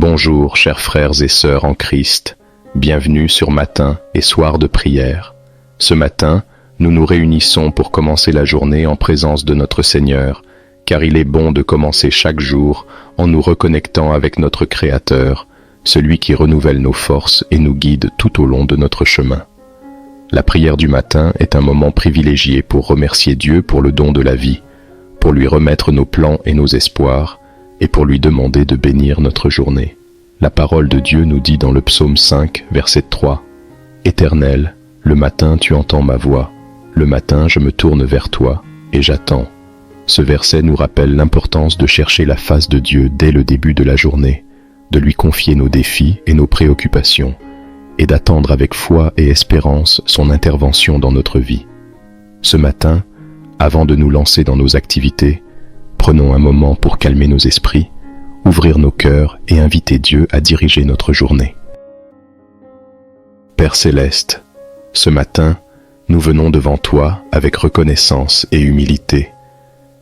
Bonjour, chers frères et sœurs en Christ, bienvenue sur Matin et Soir de prière. Ce matin, nous nous réunissons pour commencer la journée en présence de notre Seigneur, car il est bon de commencer chaque jour en nous reconnectant avec notre Créateur, celui qui renouvelle nos forces et nous guide tout au long de notre chemin. La prière du matin est un moment privilégié pour remercier Dieu pour le don de la vie, pour lui remettre nos plans et nos espoirs, et pour lui demander de bénir notre journée. La parole de Dieu nous dit dans le psaume 5, verset 3, « Éternel, le matin tu entends ma voix, le matin je me tourne vers toi, et j'attends. » Ce verset nous rappelle l'importance de chercher la face de Dieu dès le début de la journée, de lui confier nos défis et nos préoccupations, et d'attendre avec foi et espérance son intervention dans notre vie. Ce matin, avant de nous lancer dans nos activités, prenons un moment pour calmer nos esprits, ouvrir nos cœurs et inviter Dieu à diriger notre journée. Père Céleste, ce matin, nous venons devant toi avec reconnaissance et humilité.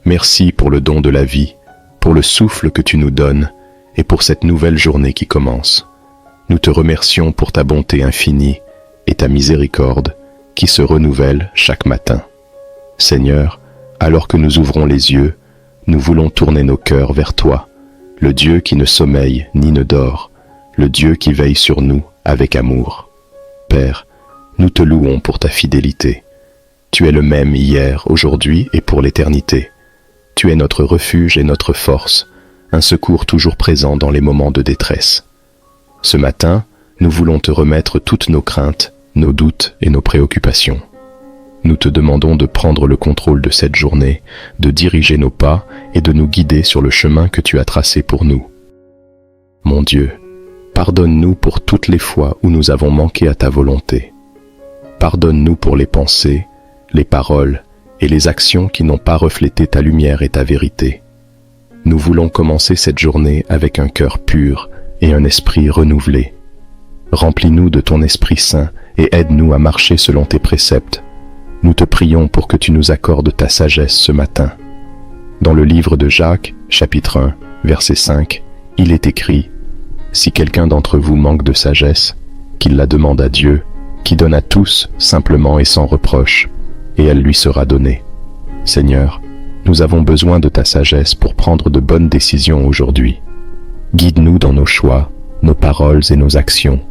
Merci pour le don de la vie, pour le souffle que tu nous donnes et pour cette nouvelle journée qui commence. Nous te remercions pour ta bonté infinie et ta miséricorde qui se renouvelle chaque matin. Seigneur, alors que nous ouvrons les yeux, nous voulons tourner nos cœurs vers toi, le Dieu qui ne sommeille ni ne dort, le Dieu qui veille sur nous avec amour. Père, nous te louons pour ta fidélité. Tu es le même hier, aujourd'hui et pour l'éternité. Tu es notre refuge et notre force, un secours toujours présent dans les moments de détresse. Ce matin, nous voulons te remettre toutes nos craintes, nos doutes et nos préoccupations. Nous te demandons de prendre le contrôle de cette journée, de diriger nos pas et de nous guider sur le chemin que tu as tracé pour nous. Mon Dieu, pardonne-nous pour toutes les fois où nous avons manqué à ta volonté. Pardonne-nous pour les pensées, les paroles et les actions qui n'ont pas reflété ta lumière et ta vérité. Nous voulons commencer cette journée avec un cœur pur et un esprit renouvelé. Remplis-nous de ton Esprit Saint et aide-nous à marcher selon tes préceptes. Nous te prions pour que tu nous accordes ta sagesse ce matin. Dans le livre de Jacques, chapitre 1, verset 5, il est écrit « Si quelqu'un d'entre vous manque de sagesse, qu'il la demande à Dieu, qui donne à tous simplement et sans reproche, et elle lui sera donnée. » Seigneur, nous avons besoin de ta sagesse pour prendre de bonnes décisions aujourd'hui. Guide-nous dans nos choix, nos paroles et nos actions,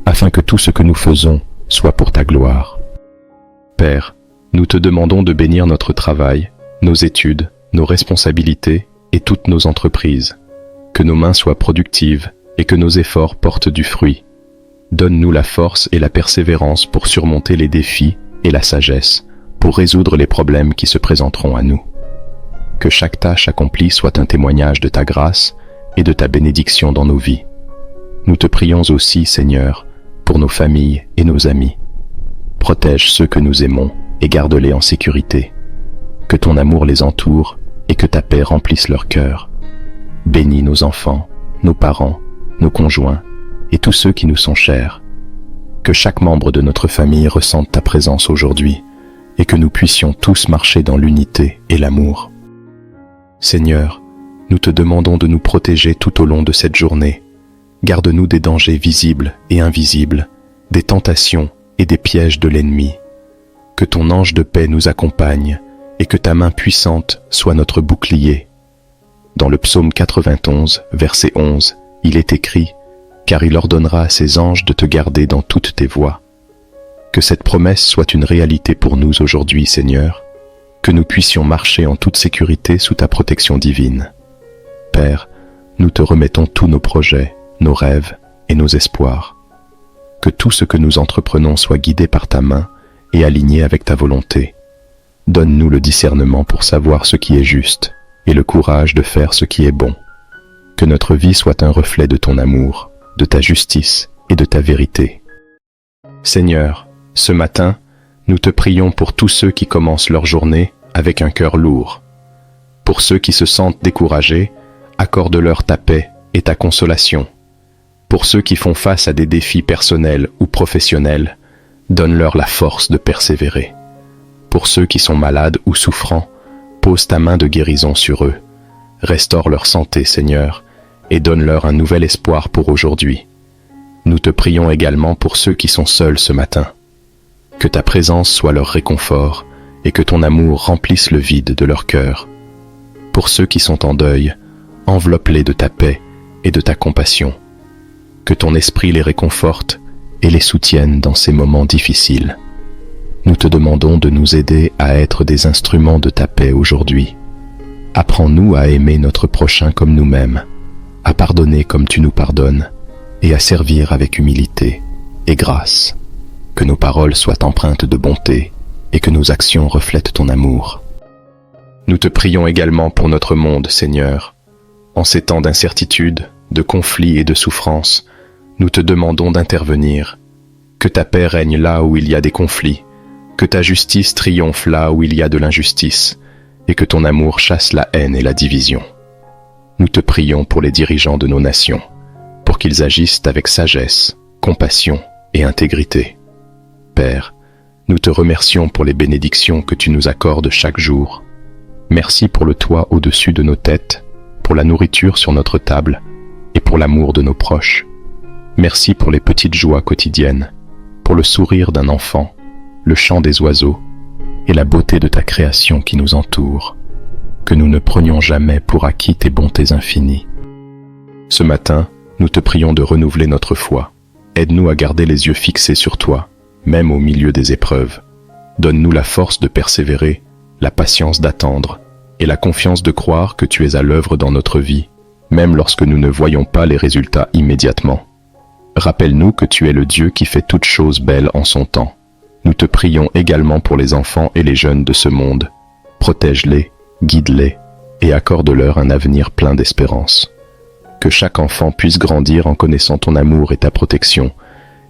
afin que tout ce que nous faisons soit pour ta gloire. Père, nous te demandons de bénir notre travail, nos études, nos responsabilités et toutes nos entreprises. Que nos mains soient productives et que nos efforts portent du fruit. Donne-nous la force et la persévérance pour surmonter les défis et la sagesse, pour résoudre les problèmes qui se présenteront à nous. Que chaque tâche accomplie soit un témoignage de ta grâce et de ta bénédiction dans nos vies. Nous te prions aussi, Seigneur, pour nos familles et nos amis. Protège ceux que nous aimons et garde-les en sécurité. Que ton amour les entoure et que ta paix remplisse leur cœur. Bénis nos enfants, nos parents, nos conjoints et tous ceux qui nous sont chers. Que chaque membre de notre famille ressente ta présence aujourd'hui et que nous puissions tous marcher dans l'unité et l'amour. Seigneur, nous te demandons de nous protéger tout au long de cette journée. Garde-nous des dangers visibles et invisibles, des tentations et des pièges de l'ennemi. Que ton ange de paix nous accompagne et que ta main puissante soit notre bouclier. Dans le psaume 91, verset 11, il est écrit « Car il ordonnera à ses anges de te garder dans toutes tes voies ». Que cette promesse soit une réalité pour nous aujourd'hui, Seigneur, que nous puissions marcher en toute sécurité sous ta protection divine. Père, nous te remettons tous nos projets, nos rêves et nos espoirs. Que tout ce que nous entreprenons soit guidé par ta main et aligné avec ta volonté. Donne-nous le discernement pour savoir ce qui est juste et le courage de faire ce qui est bon. Que notre vie soit un reflet de ton amour, de ta justice et de ta vérité. Seigneur, ce matin, nous te prions pour tous ceux qui commencent leur journée avec un cœur lourd. Pour ceux qui se sentent découragés, accorde-leur ta paix et ta consolation. Pour ceux qui font face à des défis personnels ou professionnels, donne-leur la force de persévérer. Pour ceux qui sont malades ou souffrants, pose ta main de guérison sur eux. Restaure leur santé, Seigneur, et donne-leur un nouvel espoir pour aujourd'hui. Nous te prions également pour ceux qui sont seuls ce matin. Que ta présence soit leur réconfort et que ton amour remplisse le vide de leur cœur. Pour ceux qui sont en deuil, enveloppe-les de ta paix et de ta compassion. Que ton esprit les réconforte et les soutienne dans ces moments difficiles. Nous te demandons de nous aider à être des instruments de ta paix aujourd'hui. Apprends-nous à aimer notre prochain comme nous-mêmes, à pardonner comme tu nous pardonnes, et à servir avec humilité et grâce. Que nos paroles soient empreintes de bonté et que nos actions reflètent ton amour. Nous te prions également pour notre monde, Seigneur. En ces temps d'incertitude, de conflits et de souffrance, nous te demandons d'intervenir. Que ta paix règne là où il y a des conflits, que ta justice triomphe là où il y a de l'injustice, et que ton amour chasse la haine et la division. Nous te prions pour les dirigeants de nos nations, pour qu'ils agissent avec sagesse, compassion et intégrité. Père, nous te remercions pour les bénédictions que tu nous accordes chaque jour. Merci pour le toit au-dessus de nos têtes, pour la nourriture sur notre table et pour l'amour de nos proches. Merci pour les petites joies quotidiennes, pour le sourire d'un enfant, le chant des oiseaux et la beauté de ta création qui nous entoure. Que nous ne prenions jamais pour acquis tes bontés infinies. Ce matin, nous te prions de renouveler notre foi. Aide-nous à garder les yeux fixés sur toi, même au milieu des épreuves. Donne-nous la force de persévérer, la patience d'attendre et la confiance de croire que tu es à l'œuvre dans notre vie, même lorsque nous ne voyons pas les résultats immédiatement. Rappelle-nous que tu es le Dieu qui fait toutes choses belles en son temps. Nous te prions également pour les enfants et les jeunes de ce monde. Protège-les, guide-les et accorde-leur un avenir plein d'espérance. Que chaque enfant puisse grandir en connaissant ton amour et ta protection,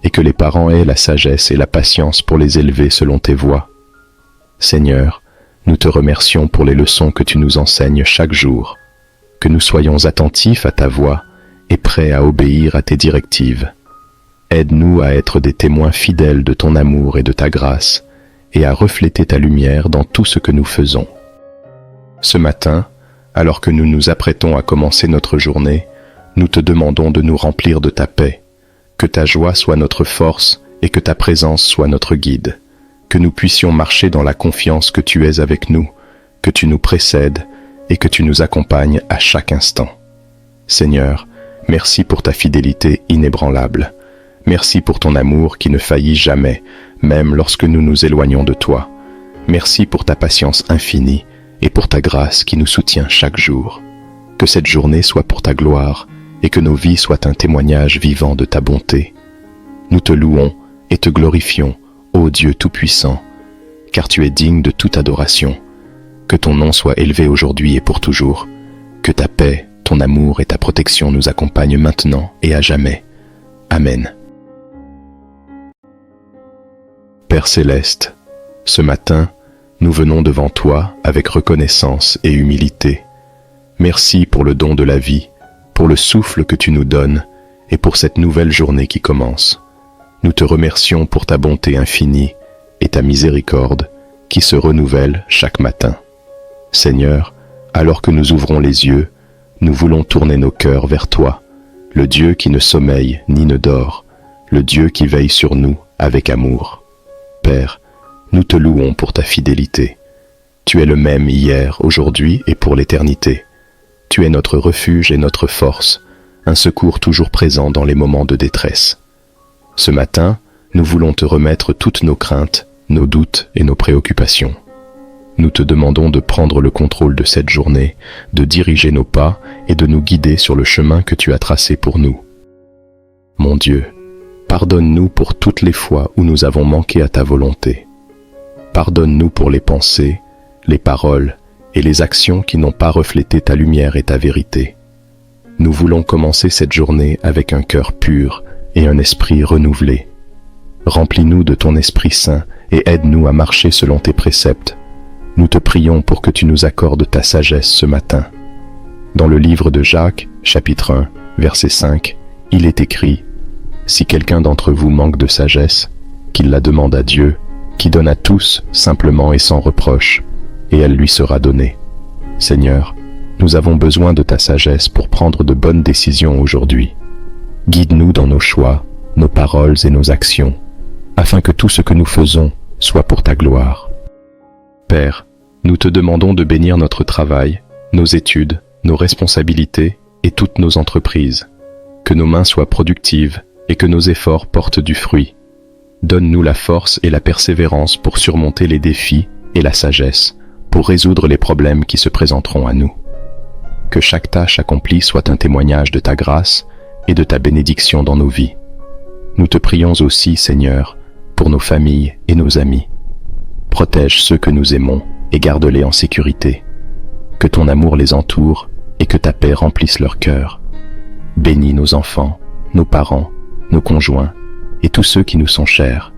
et que les parents aient la sagesse et la patience pour les élever selon tes voies. Seigneur, nous te remercions pour les leçons que tu nous enseignes chaque jour. Que nous soyons attentifs à ta voix et prêts à obéir à tes directives. Aide-nous à être des témoins fidèles de ton amour et de ta grâce, et à refléter ta lumière dans tout ce que nous faisons. Ce matin, alors que nous nous apprêtons à commencer notre journée, nous te demandons de nous remplir de ta paix. Que ta joie soit notre force et que ta présence soit notre guide. Que nous puissions marcher dans la confiance que tu es avec nous, que tu nous précèdes et que tu nous accompagnes à chaque instant. Seigneur, merci pour ta fidélité inébranlable. Merci pour ton amour qui ne faillit jamais, même lorsque nous nous éloignons de toi. Merci pour ta patience infinie et pour ta grâce qui nous soutient chaque jour. Que cette journée soit pour ta gloire et que nos vies soient un témoignage vivant de ta bonté. Nous te louons et te glorifions, ô Dieu Tout-Puissant, car tu es digne de toute adoration. Que ton nom soit élevé aujourd'hui et pour toujours. Que ta paix, ton amour et ta protection nous accompagnent maintenant et à jamais. Amen. Père céleste, ce matin, nous venons devant toi avec reconnaissance et humilité. Merci pour le don de la vie, pour le souffle que tu nous donnes et pour cette nouvelle journée qui commence. Nous te remercions pour ta bonté infinie et ta miséricorde qui se renouvelle chaque matin. Seigneur, alors que nous ouvrons les yeux, nous voulons tourner nos cœurs vers toi, le Dieu qui ne sommeille ni ne dort, le Dieu qui veille sur nous avec amour. Père, nous te louons pour ta fidélité. Tu es le même hier, aujourd'hui et pour l'éternité. Tu es notre refuge et notre force, un secours toujours présent dans les moments de détresse. Ce matin, nous voulons te remettre toutes nos craintes, nos doutes et nos préoccupations. Nous te demandons de prendre le contrôle de cette journée, de diriger nos pas et de nous guider sur le chemin que tu as tracé pour nous. Mon Dieu, pardonne-nous pour toutes les fois où nous avons manqué à ta volonté. Pardonne-nous pour les pensées, les paroles et les actions qui n'ont pas reflété ta lumière et ta vérité. Nous voulons commencer cette journée avec un cœur pur et un esprit renouvelé. Remplis-nous de ton Esprit Saint et aide-nous à marcher selon tes préceptes. Nous te prions pour que tu nous accordes ta sagesse ce matin. Dans le livre de Jacques, chapitre 1, verset 5, il est écrit « Si quelqu'un d'entre vous manque de sagesse, qu'il la demande à Dieu, qui donne à tous simplement et sans reproche, et elle lui sera donnée. Seigneur, Nous avons besoin de ta sagesse pour prendre de bonnes décisions aujourd'hui. Guide-nous dans nos choix, nos paroles et nos actions, afin que tout ce que nous faisons soit pour ta gloire. Père, nous te demandons de bénir notre travail, nos études, nos responsabilités et toutes nos entreprises. Que nos mains soient productives et que nos efforts portent du fruit. Donne-nous la force et la persévérance pour surmonter les défis et la sagesse pour résoudre les problèmes qui se présenteront à nous. Que chaque tâche accomplie soit un témoignage de ta grâce et de ta bénédiction dans nos vies. Nous te prions aussi, Seigneur, pour nos familles et nos amis. Protège ceux que nous aimons et garde-les en sécurité. Que ton amour les entoure et que ta paix remplisse leur cœur. Bénis nos enfants, nos parents, nos conjoints et tous ceux qui nous sont chers.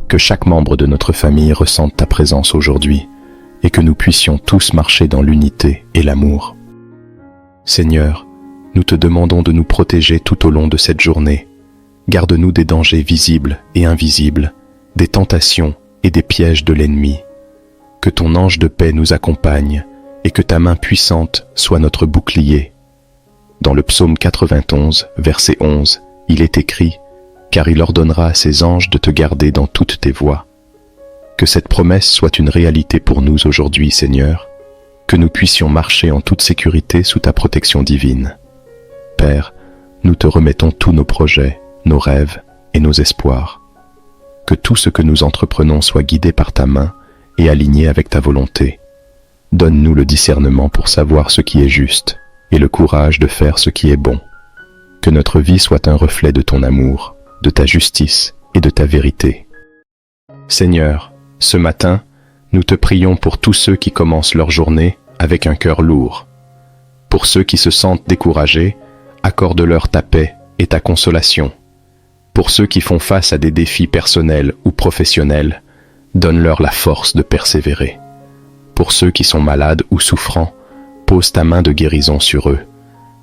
Que chaque membre de notre famille ressente ta présence aujourd'hui et que nous puissions tous marcher dans l'unité et l'amour. Seigneur, nous te demandons de nous protéger tout au long de cette journée. Garde-nous des dangers visibles et invisibles, des tentations et des pièges de l'ennemi. Que ton ange de paix nous accompagne et que ta main puissante soit notre bouclier. Dans le psaume 91, verset 11, il est écrit « Car il ordonnera à ses anges de te garder dans toutes tes voies ». Que cette promesse soit une réalité pour nous aujourd'hui, Seigneur, que nous puissions marcher en toute sécurité sous ta protection divine. Père, nous te remettons tous nos projets, nos rêves et nos espoirs. Que tout ce que nous entreprenons soit guidé par ta main et aligné avec ta volonté. Donne-nous le discernement pour savoir ce qui est juste et le courage de faire ce qui est bon. Que notre vie soit un reflet de ton amour, de ta justice et de ta vérité. Seigneur, ce matin, nous te prions pour tous ceux qui commencent leur journée avec un cœur lourd. Pour ceux qui se sentent découragés, accorde-leur ta paix et ta consolation. Pour ceux qui font face à des défis personnels ou professionnels, donne-leur la force de persévérer. Pour ceux qui sont malades ou souffrants, pose ta main de guérison sur eux.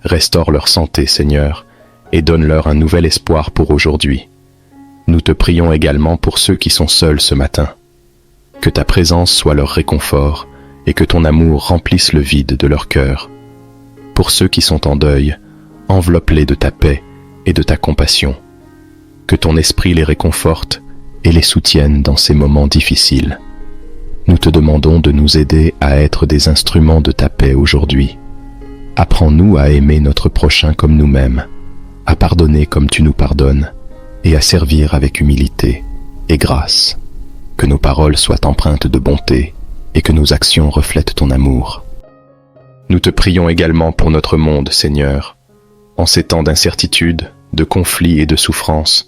Restaure leur santé, Seigneur, et donne-leur un nouvel espoir pour aujourd'hui. Nous te prions également pour ceux qui sont seuls ce matin. Que ta présence soit leur réconfort et que ton amour remplisse le vide de leur cœur. Pour ceux qui sont en deuil, enveloppe-les de ta paix et de ta compassion. Que ton esprit les réconforte et les soutienne dans ces moments difficiles. Nous te demandons de nous aider à être des instruments de ta paix aujourd'hui. Apprends-nous à aimer notre prochain comme nous-mêmes, à pardonner comme tu nous pardonnes, et à servir avec humilité et grâce. Que nos paroles soient empreintes de bonté et que nos actions reflètent ton amour. Nous te prions également pour notre monde, Seigneur. En ces temps d'incertitude, de conflits et de souffrance,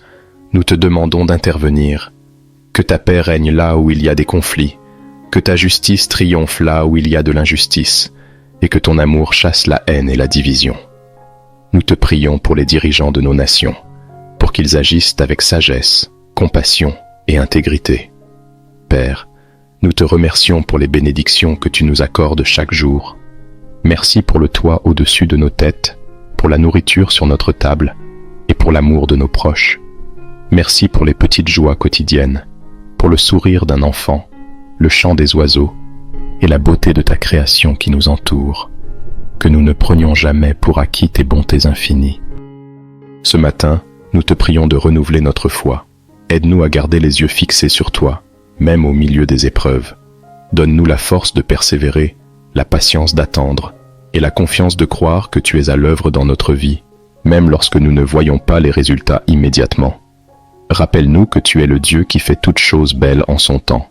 nous te demandons d'intervenir. Que ta paix règne là où il y a des conflits, que ta justice triomphe là où il y a de l'injustice, et que ton amour chasse la haine et la division. Nous te prions pour les dirigeants de nos nations, pour qu'ils agissent avec sagesse, compassion et intégrité. Père, nous te remercions pour les bénédictions que tu nous accordes chaque jour. Merci pour le toit au-dessus de nos têtes, pour la nourriture sur notre table et pour l'amour de nos proches. Merci pour les petites joies quotidiennes, pour le sourire d'un enfant, le chant des oiseaux et la beauté de ta création qui nous entoure. Que nous ne prenions jamais pour acquis tes bontés infinies. Ce matin, nous te prions de renouveler notre foi. Aide-nous à garder les yeux fixés sur toi, même au milieu des épreuves. Donne-nous la force de persévérer, la patience d'attendre et la confiance de croire que tu es à l'œuvre dans notre vie, même lorsque nous ne voyons pas les résultats immédiatement. Rappelle-nous que tu es le Dieu qui fait toutes choses belles en son temps.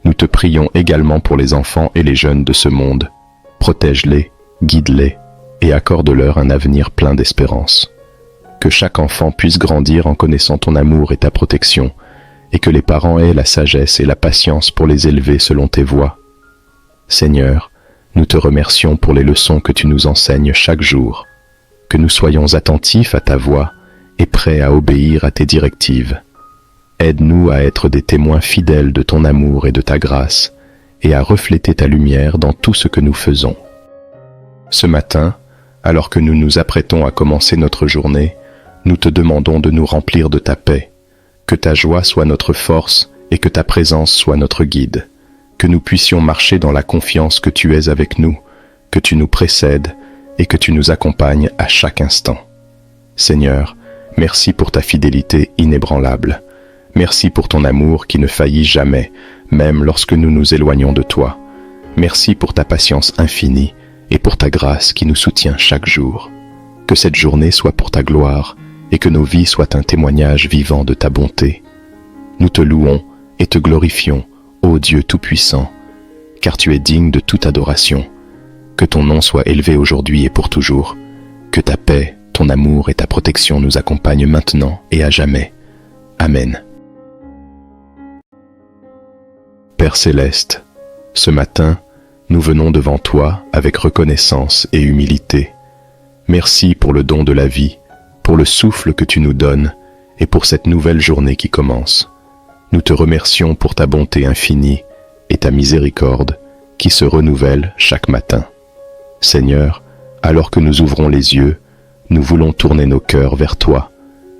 Nous te prions également pour les enfants et les jeunes de ce monde. Protège-les, guide-les et accorde-leur un avenir plein d'espérance. Que chaque enfant puisse grandir en connaissant ton amour et ta protection, et que les parents aient la sagesse et la patience pour les élever selon tes voies. Seigneur, nous te remercions pour les leçons que tu nous enseignes chaque jour. Que nous soyons attentifs à ta voix et prêts à obéir à tes directives. Aide-nous à être des témoins fidèles de ton amour et de ta grâce, et à refléter ta lumière dans tout ce que nous faisons. Ce matin, alors que nous nous apprêtons à commencer notre journée, nous te demandons de nous remplir de ta paix. Que ta joie soit notre force et que ta présence soit notre guide. Que nous puissions marcher dans la confiance que tu es avec nous, que tu nous précèdes et que tu nous accompagnes à chaque instant. Seigneur, merci pour ta fidélité inébranlable. Merci pour ton amour qui ne faillit jamais, même lorsque nous nous éloignons de toi. Merci pour ta patience infinie et pour ta grâce qui nous soutient chaque jour. Que cette journée soit pour ta gloire et que nos vies soient un témoignage vivant de ta bonté. Nous te louons et te glorifions, ô Dieu Tout-Puissant, car tu es digne de toute adoration. Que ton nom soit élevé aujourd'hui et pour toujours. Que ta paix, ton amour et ta protection nous accompagnent maintenant et à jamais. Amen. Père céleste, ce matin, nous venons devant toi avec reconnaissance et humilité. Merci pour le don de la vie, pour le souffle que tu nous donnes et pour cette nouvelle journée qui commence. Nous te remercions pour ta bonté infinie et ta miséricorde qui se renouvelle chaque matin. Seigneur, alors que nous ouvrons les yeux, nous voulons tourner nos cœurs vers toi,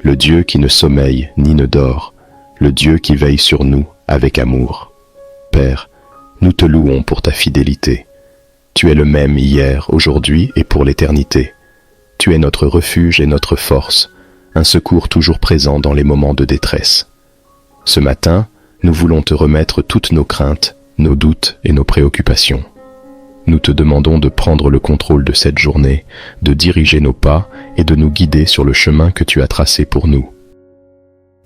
le Dieu qui ne sommeille ni ne dort, le Dieu qui veille sur nous avec amour. Père, nous te louons pour ta fidélité. Tu es le même hier, aujourd'hui et pour l'éternité. Tu es notre refuge et notre force, un secours toujours présent dans les moments de détresse. Ce matin, nous voulons te remettre toutes nos craintes, nos doutes et nos préoccupations. Nous te demandons de prendre le contrôle de cette journée, de diriger nos pas et de nous guider sur le chemin que tu as tracé pour nous.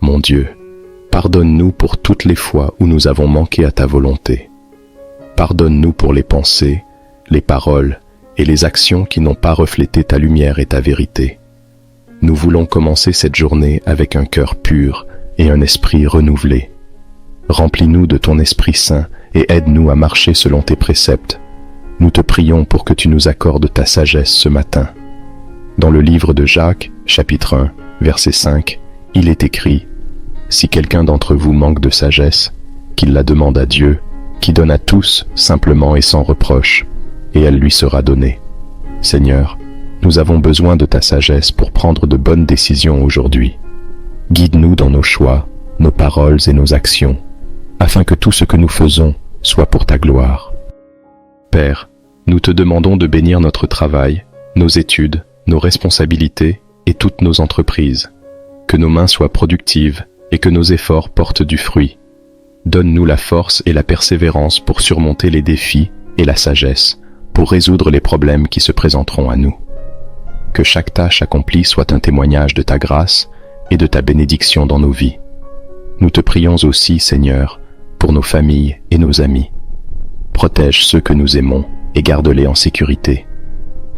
Mon Dieu, pardonne-nous pour toutes les fois où nous avons manqué à ta volonté. Pardonne-nous pour les pensées, les paroles et les actions qui n'ont pas reflété ta lumière et ta vérité. Nous voulons commencer cette journée avec un cœur pur et un esprit renouvelé. Remplis-nous de ton Esprit Saint et aide-nous à marcher selon tes préceptes. Nous te prions pour que tu nous accordes ta sagesse ce matin. Dans le livre de Jacques, chapitre 1, verset 5, il est écrit « Si quelqu'un d'entre vous manque de sagesse, qu'il la demande à Dieu, qui donne à tous simplement et sans reproche, et elle lui sera donnée. » Seigneur, nous avons besoin de ta sagesse pour prendre de bonnes décisions aujourd'hui. Guide-nous dans nos choix, nos paroles et nos actions, afin que tout ce que nous faisons soit pour ta gloire. Père, nous te demandons de bénir notre travail, nos études, nos responsabilités et toutes nos entreprises. Que nos mains soient productives et que nos efforts portent du fruit. Donne-nous la force et la persévérance pour surmonter les défis et la sagesse, pour résoudre les problèmes qui se présenteront à nous. Que chaque tâche accomplie soit un témoignage de ta grâce et de ta bénédiction dans nos vies. Nous te prions aussi, Seigneur, pour nos familles et nos amis. Protège ceux que nous aimons et garde-les en sécurité.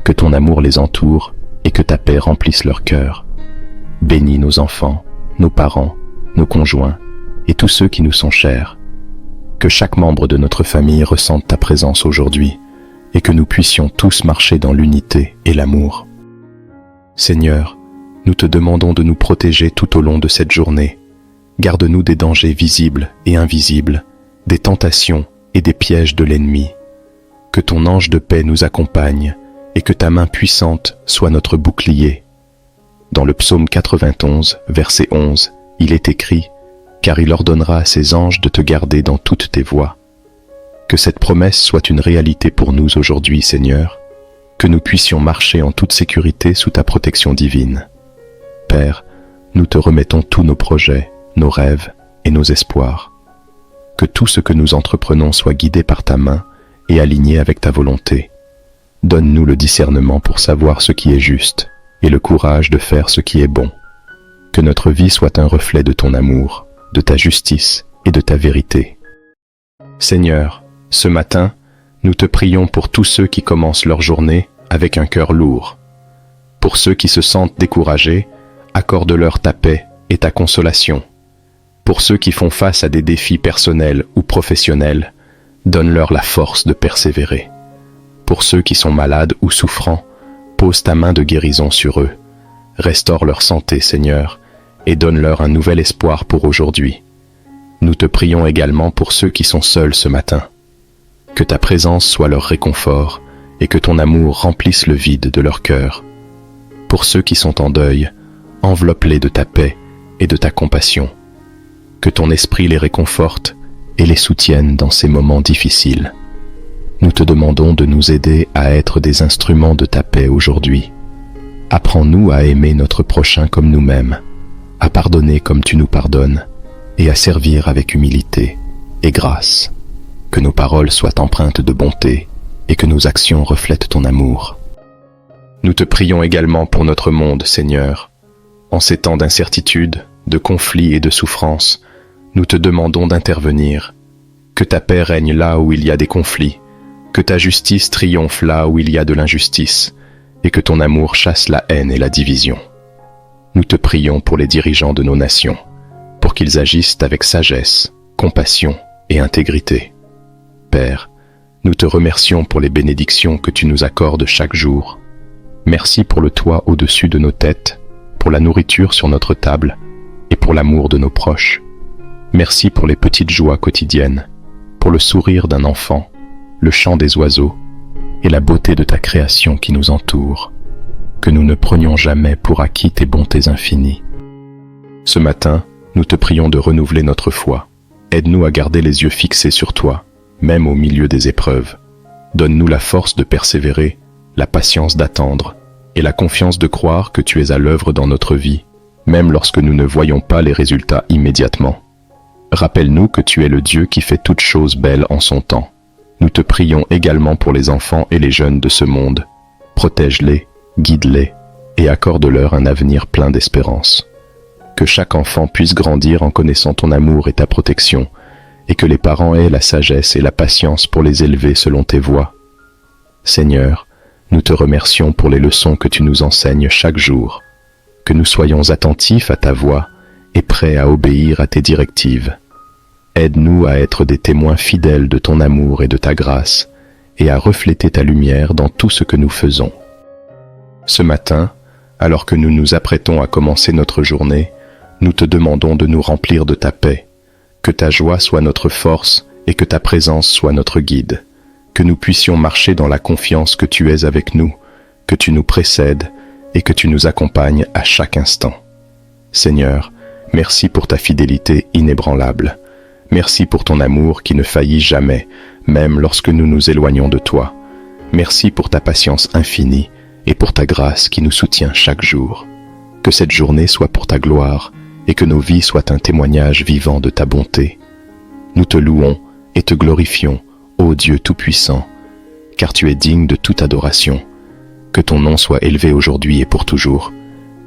Que ton amour les entoure et que ta paix remplisse leur cœur. Bénis nos enfants, nos parents, nos conjoints et tous ceux qui nous sont chers. Que chaque membre de notre famille ressente ta présence aujourd'hui et que nous puissions tous marcher dans l'unité et l'amour. Seigneur, nous te demandons de nous protéger tout au long de cette journée. Garde-nous des dangers visibles et invisibles, des tentations et des pièges de l'ennemi. Que ton ange de paix nous accompagne et que ta main puissante soit notre bouclier. Dans le psaume 91, verset 11, il est écrit « Car il ordonnera à ses anges de te garder dans toutes tes voies ». Que cette promesse soit une réalité pour nous aujourd'hui, Seigneur, que nous puissions marcher en toute sécurité sous ta protection divine. Père, nous te remettons tous nos projets, nos rêves et nos espoirs. Que tout ce que nous entreprenons soit guidé par ta main et aligné avec ta volonté. Donne-nous le discernement pour savoir ce qui est juste et le courage de faire ce qui est bon. Que notre vie soit un reflet de ton amour, de ta justice et de ta vérité. Seigneur, ce matin, nous te prions pour tous ceux qui commencent leur journée avec un cœur lourd. Pour ceux qui se sentent découragés, accorde-leur ta paix et ta consolation. Pour ceux qui font face à des défis personnels ou professionnels, donne-leur la force de persévérer. Pour ceux qui sont malades ou souffrants, pose ta main de guérison sur eux. Restaure leur santé, Seigneur, et donne-leur un nouvel espoir pour aujourd'hui. Nous te prions également pour ceux qui sont seuls ce matin. Que ta présence soit leur réconfort et que ton amour remplisse le vide de leur cœur. Pour ceux qui sont en deuil, enveloppe-les de ta paix et de ta compassion. Que ton esprit les réconforte et les soutienne dans ces moments difficiles. nous te demandons de nous aider à être des instruments de ta paix aujourd'hui. Apprends-nous à aimer notre prochain comme nous-mêmes, à pardonner comme tu nous pardonnes, et à servir avec humilité et grâce. Que nos paroles soient empreintes de bonté et que nos actions reflètent ton amour. Nous te prions également pour notre monde, Seigneur. En ces temps d'incertitude, de conflits et de souffrance, nous te demandons d'intervenir. Que ta paix règne là où il y a des conflits, que ta justice triomphe là où il y a de l'injustice, et que ton amour chasse la haine et la division. Nous te prions pour les dirigeants de nos nations, pour qu'ils agissent avec sagesse, compassion et intégrité. Père, nous te remercions pour les bénédictions que tu nous accordes chaque jour. Merci pour le toit au-dessus de nos têtes, pour la nourriture sur notre table et pour l'amour de nos proches. Merci pour les petites joies quotidiennes, pour le sourire d'un enfant, le chant des oiseaux et la beauté de ta création qui nous entoure. Que nous ne prenions jamais pour acquis tes bontés infinies. Ce matin, nous te prions de renouveler notre foi. Aide-nous à garder les yeux fixés sur toi, même au milieu des épreuves. Donne-nous la force de persévérer, la patience d'attendre et la confiance de croire que tu es à l'œuvre dans notre vie, même lorsque nous ne voyons pas les résultats immédiatement. Rappelle-nous que tu es le Dieu qui fait toutes choses belles en son temps. Nous te prions également pour les enfants et les jeunes de ce monde. Protège-les, guide-les et accorde-leur un avenir plein d'espérance. Que chaque enfant puisse grandir en connaissant ton amour et ta protection, et que les parents aient la sagesse et la patience pour les élever selon tes voies. Seigneur, nous te remercions pour les leçons que tu nous enseignes chaque jour. Que nous soyons attentifs à ta voix et prêts à obéir à tes directives. Aide-nous à être des témoins fidèles de ton amour et de ta grâce, et à refléter ta lumière dans tout ce que nous faisons. Ce matin, alors que nous nous apprêtons à commencer notre journée, nous te demandons de nous remplir de ta paix. Que ta joie soit notre force et que ta présence soit notre guide. Que nous puissions marcher dans la confiance que tu es avec nous, que tu nous précèdes et que tu nous accompagnes à chaque instant. Seigneur, merci pour ta fidélité inébranlable. Merci pour ton amour qui ne faillit jamais, même lorsque nous nous éloignons de toi. Merci pour ta patience infinie et pour ta grâce qui nous soutient chaque jour. Que cette journée soit pour ta gloire et que nos vies soient un témoignage vivant de ta bonté. Nous te louons et te glorifions, ô Dieu Tout-Puissant, car tu es digne de toute adoration. Que ton nom soit élevé aujourd'hui et pour toujours.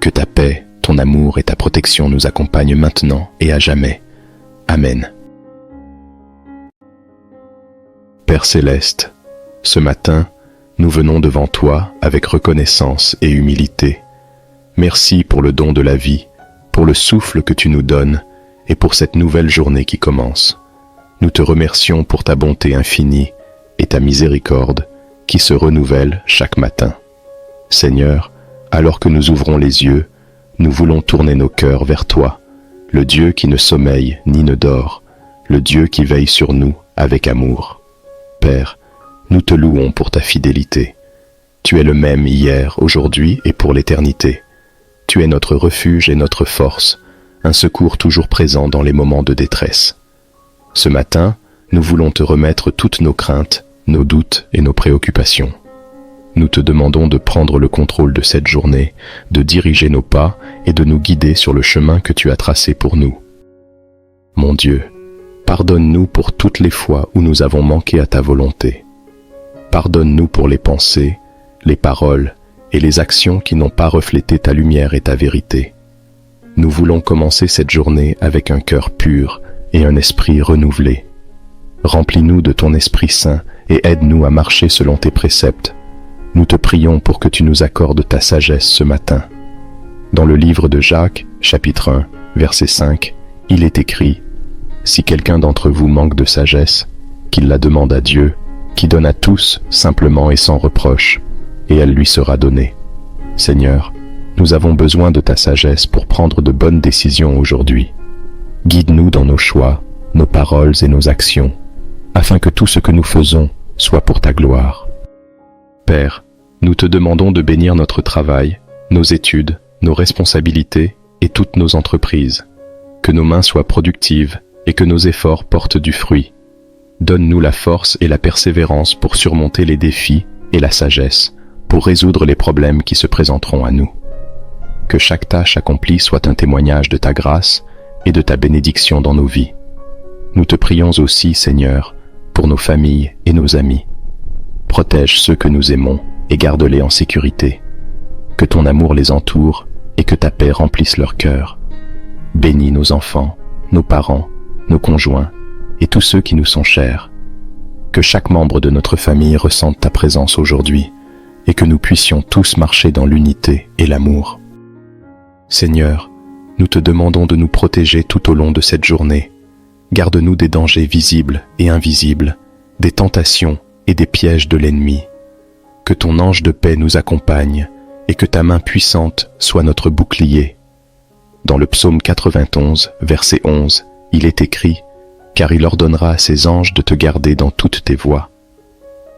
Que ta paix, ton amour et ta protection nous accompagnent maintenant et à jamais. Amen. Père céleste, ce matin, nous venons devant toi avec reconnaissance et humilité. Merci pour le don de la vie, pour le souffle que tu nous donnes et pour cette nouvelle journée qui commence. Nous te remercions pour ta bonté infinie et ta miséricorde qui se renouvelle chaque matin. Seigneur, alors que nous ouvrons les yeux, nous voulons tourner nos cœurs vers toi, le Dieu qui ne sommeille ni ne dort, le Dieu qui veille sur nous avec amour. Père, nous te louons pour ta fidélité. Tu es le même hier, aujourd'hui et pour l'éternité. Tu es notre refuge et notre force, un secours toujours présent dans les moments de détresse. Ce matin, nous voulons te remettre toutes nos craintes, nos doutes et nos préoccupations. Nous te demandons de prendre le contrôle de cette journée, de diriger nos pas et de nous guider sur le chemin que tu as tracé pour nous. Mon Dieu, pardonne-nous pour toutes les fois où nous avons manqué à ta volonté. Pardonne-nous pour les pensées, les paroles et les actions qui n'ont pas reflété ta lumière et ta vérité. Nous voulons commencer cette journée avec un cœur pur et un esprit renouvelé. Remplis-nous de ton Esprit Saint et aide-nous à marcher selon tes préceptes. Nous te prions pour que tu nous accordes ta sagesse ce matin. Dans le livre de Jacques, chapitre 1, verset 5, il est écrit « Si quelqu'un d'entre vous manque de sagesse, qu'il la demande à Dieu, qui donne à tous simplement et sans reproche, et elle lui sera donnée. » Seigneur, nous avons besoin de ta sagesse pour prendre de bonnes décisions aujourd'hui. Guide-nous dans nos choix, nos paroles et nos actions, afin que tout ce que nous faisons soit pour ta gloire. Père, nous te demandons de bénir notre travail, nos études, nos responsabilités et toutes nos entreprises. Que nos mains soient productives et que nos efforts portent du fruit. Donne-nous la force et la persévérance pour surmonter les défis et la sagesse pour résoudre les problèmes qui se présenteront à nous. Que chaque tâche accomplie soit un témoignage de ta grâce et de ta bénédiction dans nos vies. Nous te prions aussi, Seigneur, pour nos familles et nos amis. Protège ceux que nous aimons et garde-les en sécurité. Que ton amour les entoure et que ta paix remplisse leur cœur. Bénis nos enfants, nos parents, nos conjoints et tous ceux qui nous sont chers. Que chaque membre de notre famille ressente ta présence aujourd'hui et que nous puissions tous marcher dans l'unité et l'amour. Seigneur, nous te demandons de nous protéger tout au long de cette journée. Garde-nous des dangers visibles et invisibles, des tentations et des pièges de l'ennemi. Que ton ange de paix nous accompagne et que ta main puissante soit notre bouclier. Dans le psaume 91, verset 11, il est écrit « Car il ordonnera à ses anges de te garder dans toutes tes voies ».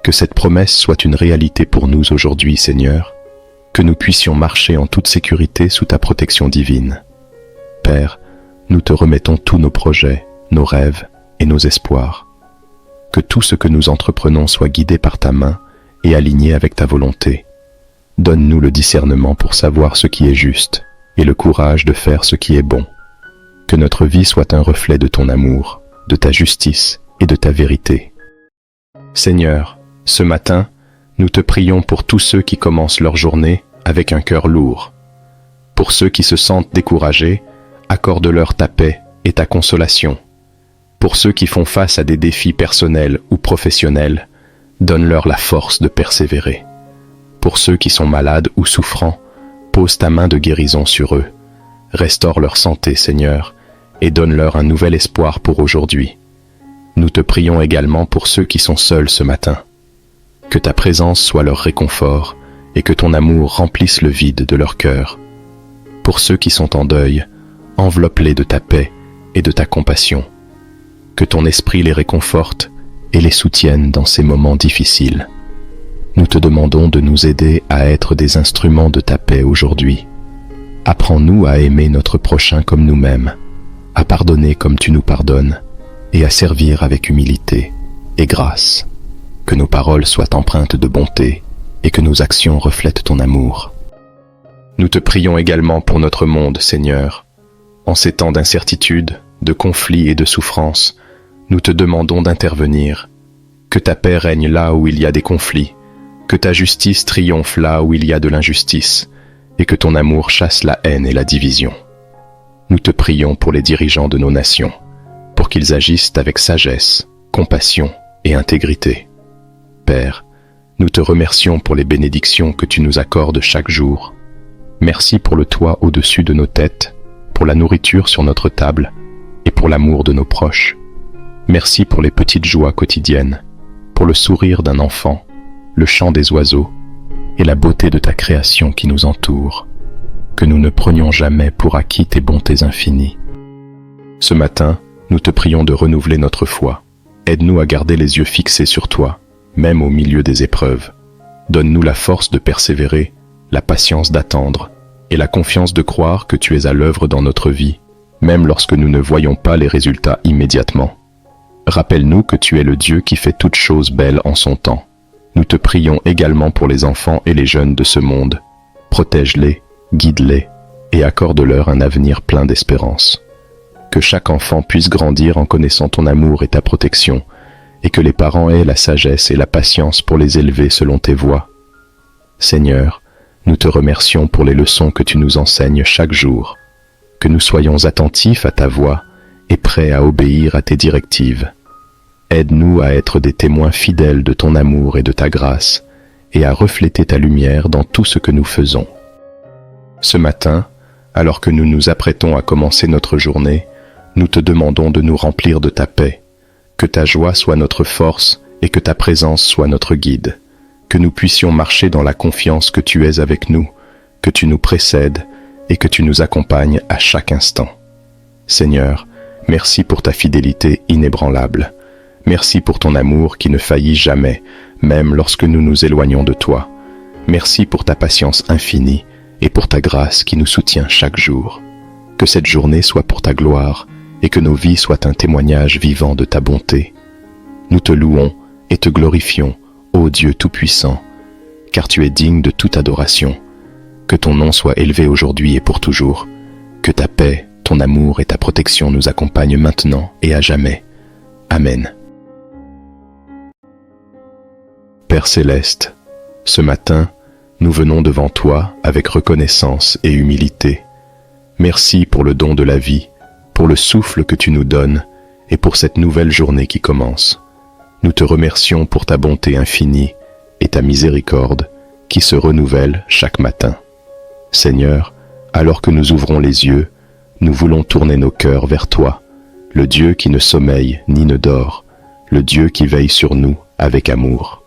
Que cette promesse soit une réalité pour nous aujourd'hui, Seigneur, que nous puissions marcher en toute sécurité sous ta protection divine. Père, nous te remettons tous nos projets, nos rêves et nos espoirs. Que tout ce que nous entreprenons soit guidé par ta main et aligné avec ta volonté. Donne-nous le discernement pour savoir ce qui est juste et le courage de faire ce qui est bon. Que notre vie soit un reflet de ton amour, de ta justice et de ta vérité. Seigneur, ce matin, nous te prions pour tous ceux qui commencent leur journée avec un cœur lourd. Pour ceux qui se sentent découragés, accorde-leur ta paix et ta consolation. Pour ceux qui font face à des défis personnels ou professionnels, donne-leur la force de persévérer. Pour ceux qui sont malades ou souffrants, pose ta main de guérison sur eux. Restaure leur santé, Seigneur, et donne-leur un nouvel espoir pour aujourd'hui. Nous te prions également pour ceux qui sont seuls ce matin. Que ta présence soit leur réconfort et que ton amour remplisse le vide de leur cœur. Pour ceux qui sont en deuil, enveloppe-les de ta paix et de ta compassion. Que ton esprit les réconforte et les soutienne dans ces moments difficiles. Nous te demandons de nous aider à être des instruments de ta paix aujourd'hui. Apprends-nous à aimer notre prochain comme nous-mêmes, à pardonner comme tu nous pardonnes et à servir avec humilité et grâce. Que nos paroles soient empreintes de bonté et que nos actions reflètent ton amour. Nous te prions également pour notre monde, Seigneur. En ces temps d'incertitude, de conflits et de souffrance, nous te demandons d'intervenir. Que ta paix règne là où il y a des conflits, que ta justice triomphe là où il y a de l'injustice, et que ton amour chasse la haine et la division. Nous te prions pour les dirigeants de nos nations, pour qu'ils agissent avec sagesse, compassion et intégrité. Père, nous te remercions pour les bénédictions que tu nous accordes chaque jour. Merci pour le toit au-dessus de nos têtes, pour la nourriture sur notre table et pour l'amour de nos proches. Merci pour les petites joies quotidiennes, pour le sourire d'un enfant, le chant des oiseaux et la beauté de ta création qui nous entoure. Que nous ne prenions jamais pour acquis tes bontés infinies. Ce matin, nous te prions de renouveler notre foi. Aide-nous à garder les yeux fixés sur toi, même au milieu des épreuves. Donne-nous la force de persévérer, la patience d'attendre et la confiance de croire que tu es à l'œuvre dans notre vie, même lorsque nous ne voyons pas les résultats immédiatement. Rappelle-nous que tu es le Dieu qui fait toutes choses belles en son temps. Nous te prions également pour les enfants et les jeunes de ce monde. Protège-les, guide-les et accorde-leur un avenir plein d'espérance. Que chaque enfant puisse grandir en connaissant ton amour et ta protection, et que les parents aient la sagesse et la patience pour les élever selon tes voies. Seigneur, nous te remercions pour les leçons que tu nous enseignes chaque jour. Que nous soyons attentifs à ta voix et prêts à obéir à tes directives. Aide-nous à être des témoins fidèles de ton amour et de ta grâce, et à refléter ta lumière dans tout ce que nous faisons. Ce matin, alors que nous nous apprêtons à commencer notre journée, nous te demandons de nous remplir de ta paix. Que ta joie soit notre force et que ta présence soit notre guide. Que nous puissions marcher dans la confiance que tu es avec nous, que tu nous précèdes et que tu nous accompagnes à chaque instant. Seigneur, merci pour ta fidélité inébranlable. Merci pour ton amour qui ne faillit jamais, même lorsque nous nous éloignons de toi. Merci pour ta patience infinie et pour ta grâce qui nous soutient chaque jour. Que cette journée soit pour ta gloire et que nos vies soient un témoignage vivant de ta bonté. nous te louons et te glorifions, ô Dieu Tout-Puissant, car tu es digne de toute adoration. Que ton nom soit élevé aujourd'hui et pour toujours. Que ta paix, ton amour et ta protection nous accompagnent maintenant et à jamais. Amen. Père céleste, ce matin, nous venons devant toi avec reconnaissance et humilité. Merci pour le don de la vie, pour le souffle que tu nous donnes et pour cette nouvelle journée qui commence. Nous te remercions pour ta bonté infinie et ta miséricorde qui se renouvelle chaque matin. Seigneur, alors que nous ouvrons les yeux, nous voulons tourner nos cœurs vers toi, le Dieu qui ne sommeille ni ne dort, le Dieu qui veille sur nous avec amour.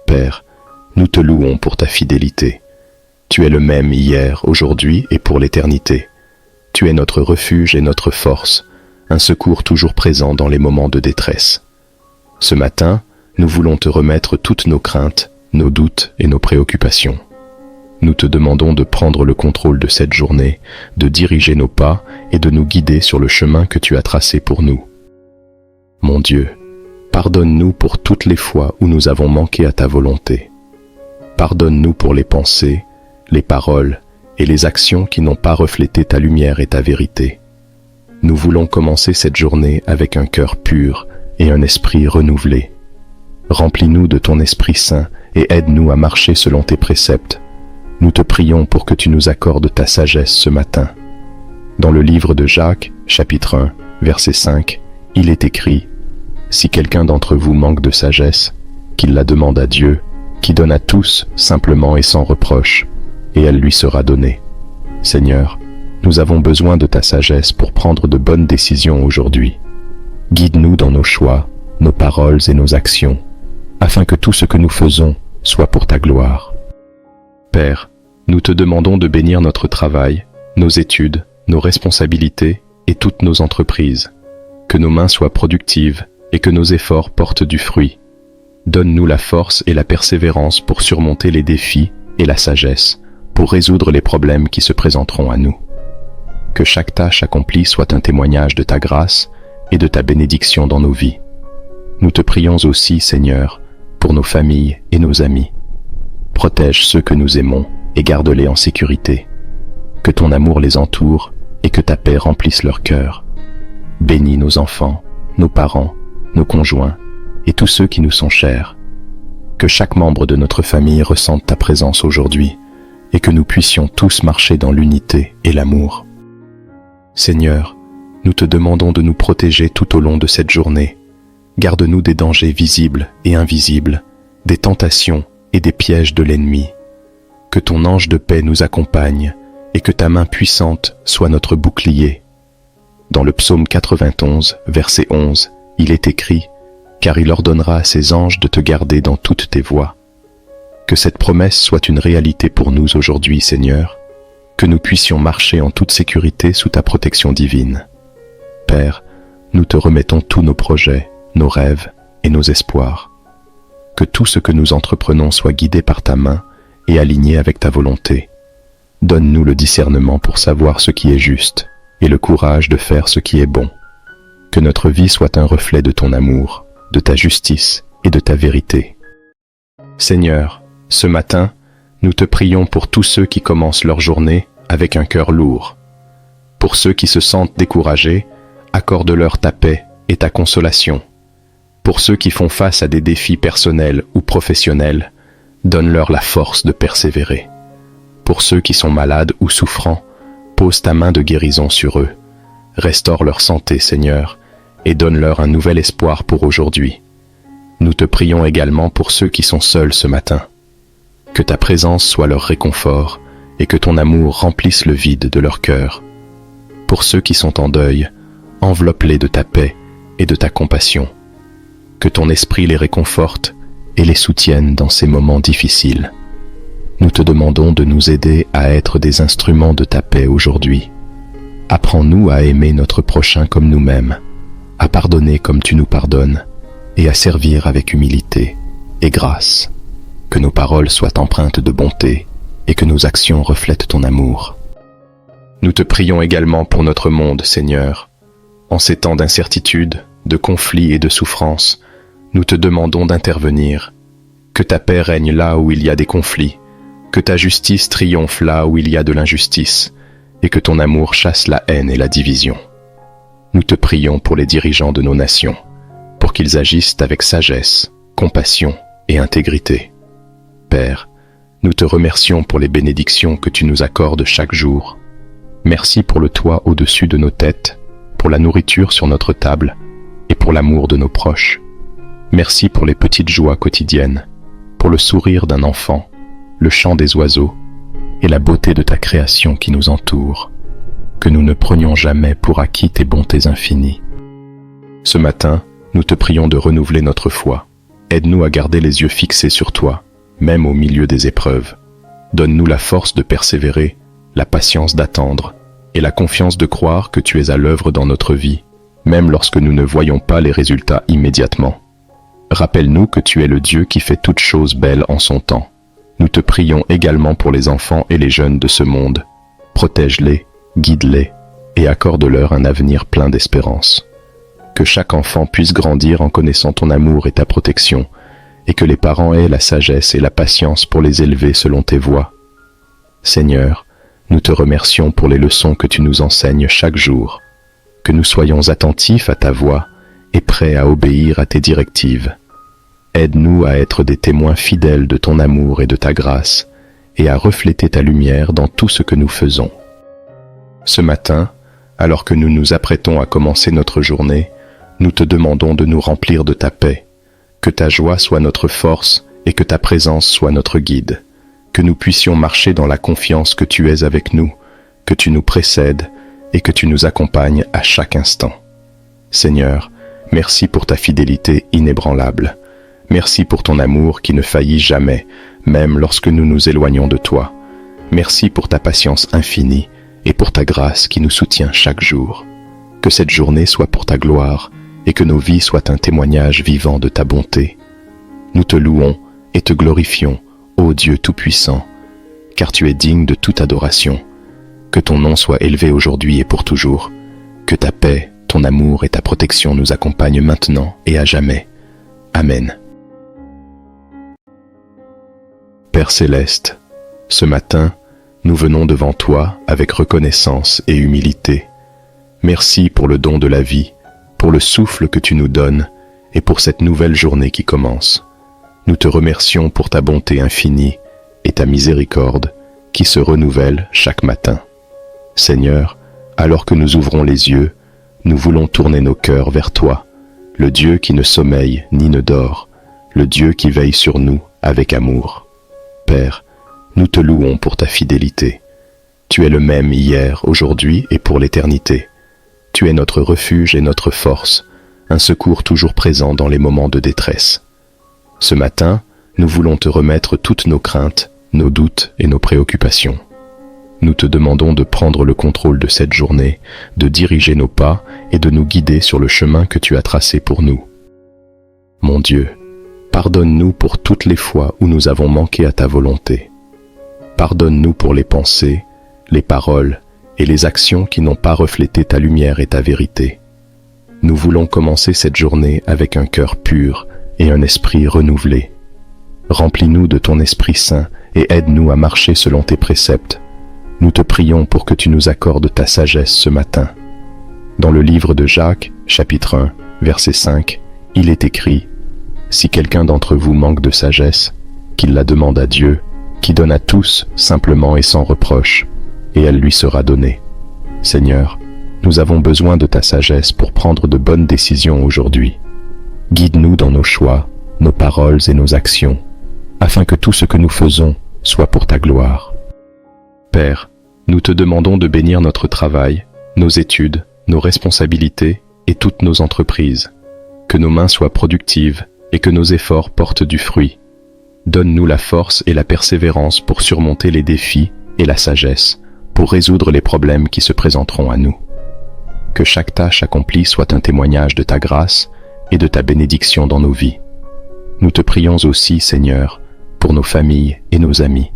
Père, nous te louons pour ta fidélité. Tu es le même hier, aujourd'hui et pour l'éternité. Tu es notre refuge et notre force, un secours toujours présent dans les moments de détresse. Ce matin, nous voulons te remettre toutes nos craintes, nos doutes et nos préoccupations. Nous te demandons de prendre le contrôle de cette journée, de diriger nos pas et de nous guider sur le chemin que tu as tracé pour nous. Mon Dieu, pardonne-nous pour toutes les fois où nous avons manqué à ta volonté. Pardonne-nous pour les pensées, les paroles et les actions qui n'ont pas reflété ta lumière et ta vérité. Nous voulons commencer cette journée avec un cœur pur et un esprit renouvelé. Remplis-nous de ton Esprit Saint et aide-nous à marcher selon tes préceptes. Nous te prions pour que tu nous accordes ta sagesse ce matin. Dans le livre de Jacques, chapitre 1, verset 5, il est écrit « Si quelqu'un d'entre vous manque de sagesse, qu'il la demande à Dieu, qui donne à tous simplement et sans reproche, et elle lui sera donnée. » Seigneur, nous avons besoin de ta sagesse pour prendre de bonnes décisions aujourd'hui. Guide-nous dans nos choix, nos paroles et nos actions, afin que tout ce que nous faisons soit pour ta gloire. Père, nous te demandons de bénir notre travail, nos études, nos responsabilités et toutes nos entreprises. Que nos mains soient productives et que nos efforts portent du fruit. Donne-nous la force et la persévérance pour surmonter les défis et la sagesse, pour résoudre les problèmes qui se présenteront à nous. Que chaque tâche accomplie soit un témoignage de ta grâce et de ta bénédiction dans nos vies. Nous te prions aussi, Seigneur, pour nos familles et nos amis. Protège ceux que nous aimons et garde-les en sécurité. Que ton amour les entoure et que ta paix remplisse leur cœur. Bénis nos enfants, nos parents, nos conjoints et tous ceux qui nous sont chers. Que chaque membre de notre famille ressente ta présence aujourd'hui et que nous puissions tous marcher dans l'unité et l'amour. Seigneur, nous te demandons de nous protéger tout au long de cette journée. Garde-nous des dangers visibles et invisibles, des tentations et des pièges de l'ennemi. Que ton ange de paix nous accompagne et que ta main puissante soit notre bouclier. Dans le psaume 91, verset 11, il est écrit « Car il ordonnera à ses anges de te garder dans toutes tes voies ». Que cette promesse soit une réalité pour nous aujourd'hui, Seigneur, que nous puissions marcher en toute sécurité sous ta protection divine. Père, nous te remettons tous nos projets, nos rêves et nos espoirs. Que tout ce que nous entreprenons soit guidé par ta main et aligné avec ta volonté. Donne-nous le discernement pour savoir ce qui est juste et le courage de faire ce qui est bon. Que notre vie soit un reflet de ton amour, de ta justice et de ta vérité. Seigneur, ce matin, nous te prions pour tous ceux qui commencent leur journée avec un cœur lourd. Pour ceux qui se sentent découragés, accorde-leur ta paix et ta consolation. Pour ceux qui font face à des défis personnels ou professionnels, donne-leur la force de persévérer. Pour ceux qui sont malades ou souffrants, pose ta main de guérison sur eux. Restaure leur santé, Seigneur, et donne-leur un nouvel espoir pour aujourd'hui. Nous te prions également pour ceux qui sont seuls ce matin. Que ta présence soit leur réconfort et que ton amour remplisse le vide de leur cœur. Pour ceux qui sont en deuil, enveloppe-les de ta paix et de ta compassion. Que ton esprit les réconforte et les soutienne dans ces moments difficiles. Nous te demandons de nous aider à être des instruments de ta paix aujourd'hui. Apprends-nous à aimer notre prochain comme nous-mêmes, à pardonner comme tu nous pardonnes, et à servir avec humilité et grâce. Que nos paroles soient empreintes de bonté et que nos actions reflètent ton amour. Nous te prions également pour notre monde, Seigneur. En ces temps d'incertitude, de conflits et de souffrance, nous te demandons d'intervenir. Que ta paix règne là où il y a des conflits, que ta justice triomphe là où il y a de l'injustice, et que ton amour chasse la haine et la division. Nous te prions pour les dirigeants de nos nations, pour qu'ils agissent avec sagesse, compassion et intégrité. Père, nous te remercions pour les bénédictions que tu nous accordes chaque jour. Merci pour le toit au-dessus de nos têtes, pour la nourriture sur notre table et pour l'amour de nos proches. Merci pour les petites joies quotidiennes, pour le sourire d'un enfant, le chant des oiseaux et la beauté de ta création qui nous entoure. Que nous ne prenions jamais pour acquis tes bontés infinies. Ce matin, nous te prions de renouveler notre foi. Aide-nous à garder les yeux fixés sur toi, même au milieu des épreuves. Donne-nous la force de persévérer, la patience d'attendre et la confiance de croire que tu es à l'œuvre dans notre vie, même lorsque nous ne voyons pas les résultats immédiatement. Rappelle-nous que tu es le Dieu qui fait toutes choses belles en son temps. Nous te prions également pour les enfants et les jeunes de ce monde. Protège-les, guide-les et accorde-leur un avenir plein d'espérance. Que chaque enfant puisse grandir en connaissant ton amour et ta protection, et que les parents aient la sagesse et la patience pour les élever selon tes voies. Seigneur, nous te remercions pour les leçons que tu nous enseignes chaque jour. Que nous soyons attentifs à ta voix et prêts à obéir à tes directives. Aide-nous à être des témoins fidèles de ton amour et de ta grâce, et à refléter ta lumière dans tout ce que nous faisons. Ce matin, alors que nous nous apprêtons à commencer notre journée, nous te demandons de nous remplir de ta paix. Que ta joie soit notre force et que ta présence soit notre guide. Que nous puissions marcher dans la confiance que tu es avec nous, que tu nous précèdes et que tu nous accompagnes à chaque instant. Seigneur, merci pour ta fidélité inébranlable. Merci pour ton amour qui ne faillit jamais, même lorsque nous nous éloignons de toi. Merci pour ta patience infinie et pour ta grâce qui nous soutient chaque jour. Que cette journée soit pour ta gloire et que nos vies soient un témoignage vivant de ta bonté. Nous te louons et te glorifions, ô Dieu Tout-Puissant, car tu es digne de toute adoration. Que ton nom soit élevé aujourd'hui et pour toujours. Que ta paix, ton amour et ta protection nous accompagnent maintenant et à jamais. Amen. Père céleste, ce matin, nous venons devant toi avec reconnaissance et humilité. Merci pour le don de la vie, pour le souffle que tu nous donnes et pour cette nouvelle journée qui commence. Nous te remercions pour ta bonté infinie et ta miséricorde qui se renouvelle chaque matin. Seigneur, alors que nous ouvrons les yeux, nous voulons tourner nos cœurs vers toi, le Dieu qui ne sommeille ni ne dort, le Dieu qui veille sur nous avec amour. Père, nous te louons pour ta fidélité. Tu es le même hier, aujourd'hui et pour l'éternité. Tu es notre refuge et notre force, un secours toujours présent dans les moments de détresse. Ce matin, nous voulons te remettre toutes nos craintes, nos doutes et nos préoccupations. Nous te demandons de prendre le contrôle de cette journée, de diriger nos pas et de nous guider sur le chemin que tu as tracé pour nous. Mon Dieu, pardonne-nous pour toutes les fois où nous avons manqué à ta volonté. Pardonne-nous pour les pensées, les paroles et les actions qui n'ont pas reflété ta lumière et ta vérité. Nous voulons commencer cette journée avec un cœur pur et un esprit renouvelé. Remplis-nous de ton Esprit Saint et aide-nous à marcher selon tes préceptes. Nous te prions pour que tu nous accordes ta sagesse ce matin. Dans le livre de Jacques, chapitre 1, verset 5, il est écrit « Si quelqu'un d'entre vous manque de sagesse, qu'il la demande à Dieu, qui donne à tous simplement et sans reproche, et elle lui sera donnée. » Seigneur, nous avons besoin de ta sagesse pour prendre de bonnes décisions aujourd'hui. Guide-nous dans nos choix, nos paroles et nos actions, afin que tout ce que nous faisons soit pour ta gloire. Père, nous te demandons de bénir notre travail, nos études, nos responsabilités et toutes nos entreprises. Que nos mains soient productives et que nos efforts portent du fruit. Donne-nous la force et la persévérance pour surmonter les défis et la sagesse, pour résoudre les problèmes qui se présenteront à nous. Que chaque tâche accomplie soit un témoignage de ta grâce et de ta bénédiction dans nos vies. Nous te prions aussi, Seigneur, pour nos familles et nos amis.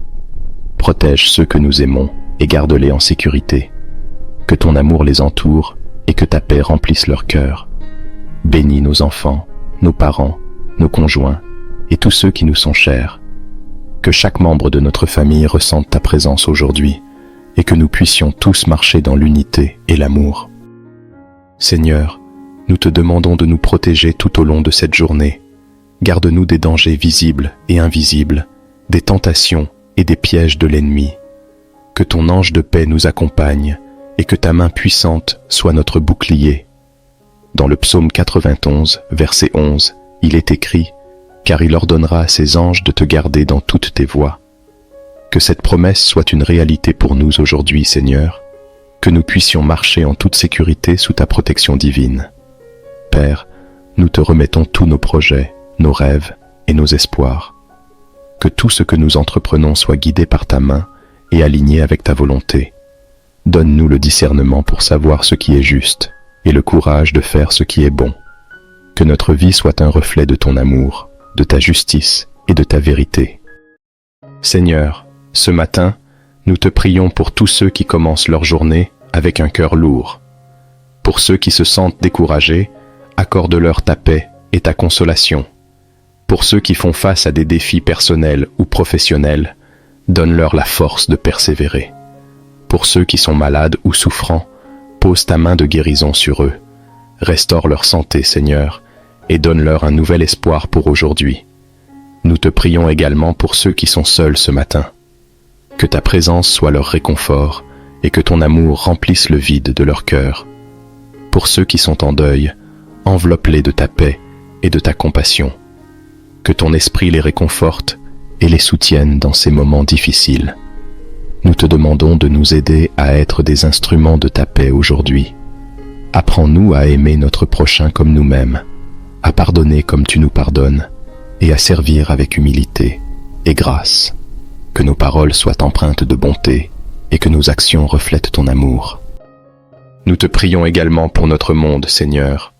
Protège ceux que nous aimons et garde-les en sécurité. Que ton amour les entoure et que ta paix remplisse leur cœur. Bénis nos enfants, nos parents, nos conjoints et tous ceux qui nous sont chers. Que chaque membre de notre famille ressente ta présence aujourd'hui et que nous puissions tous marcher dans l'unité et l'amour. Seigneur, nous te demandons de nous protéger tout au long de cette journée. Garde-nous des dangers visibles et invisibles, des tentations et des pièges de l'ennemi. Que ton ange de paix nous accompagne et que ta main puissante soit notre bouclier. Dans le psaume 91, verset 11, il est écrit « Car il ordonnera à ses anges de te garder dans toutes tes voies ». Que cette promesse soit une réalité pour nous aujourd'hui, Seigneur, que nous puissions marcher en toute sécurité sous ta protection divine. Père, nous te remettons tous nos projets, nos rêves et nos espoirs. Que tout ce que nous entreprenons soit guidé par ta main et aligné avec ta volonté. Donne-nous le discernement pour savoir ce qui est juste et le courage de faire ce qui est bon. Que notre vie soit un reflet de ton amour, de ta justice et de ta vérité. Seigneur, ce matin, nous te prions pour tous ceux qui commencent leur journée avec un cœur lourd. Pour ceux qui se sentent découragés, accorde-leur ta paix et ta consolation. Pour ceux qui font face à des défis personnels ou professionnels, donne-leur la force de persévérer. Pour ceux qui sont malades ou souffrants, pose ta main de guérison sur eux. Restaure leur santé, Seigneur, et donne-leur un nouvel espoir pour aujourd'hui. Nous te prions également pour ceux qui sont seuls ce matin. Que ta présence soit leur réconfort et que ton amour remplisse le vide de leur cœur. Pour ceux qui sont en deuil, enveloppe-les de ta paix et de ta compassion. Que ton esprit les réconforte et les soutienne dans ces moments difficiles. Nous te demandons de nous aider à être des instruments de ta paix aujourd'hui. Apprends-nous à aimer notre prochain comme nous-mêmes, à pardonner comme tu nous pardonnes, et à servir avec humilité et grâce. Que nos paroles soient empreintes de bonté et que nos actions reflètent ton amour. Nous te prions également pour notre monde, Seigneur.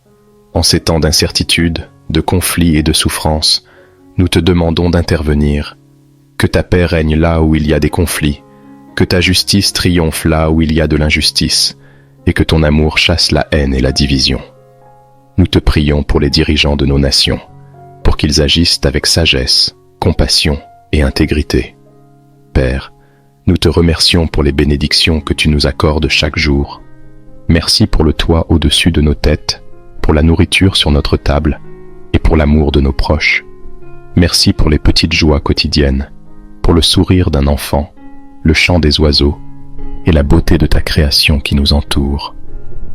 En ces temps d'incertitude, de conflits et de souffrance, nous te demandons d'intervenir. Que ta paix règne là où il y a des conflits, que ta justice triomphe là où il y a de l'injustice, et que ton amour chasse la haine et la division. Nous te prions pour les dirigeants de nos nations, pour qu'ils agissent avec sagesse, compassion et intégrité. Père, nous te remercions pour les bénédictions que tu nous accordes chaque jour. Merci pour le toit au-dessus de nos têtes, pour la nourriture sur notre table et pour l'amour de nos proches. Merci pour les petites joies quotidiennes, pour le sourire d'un enfant, le chant des oiseaux et la beauté de ta création qui nous entoure.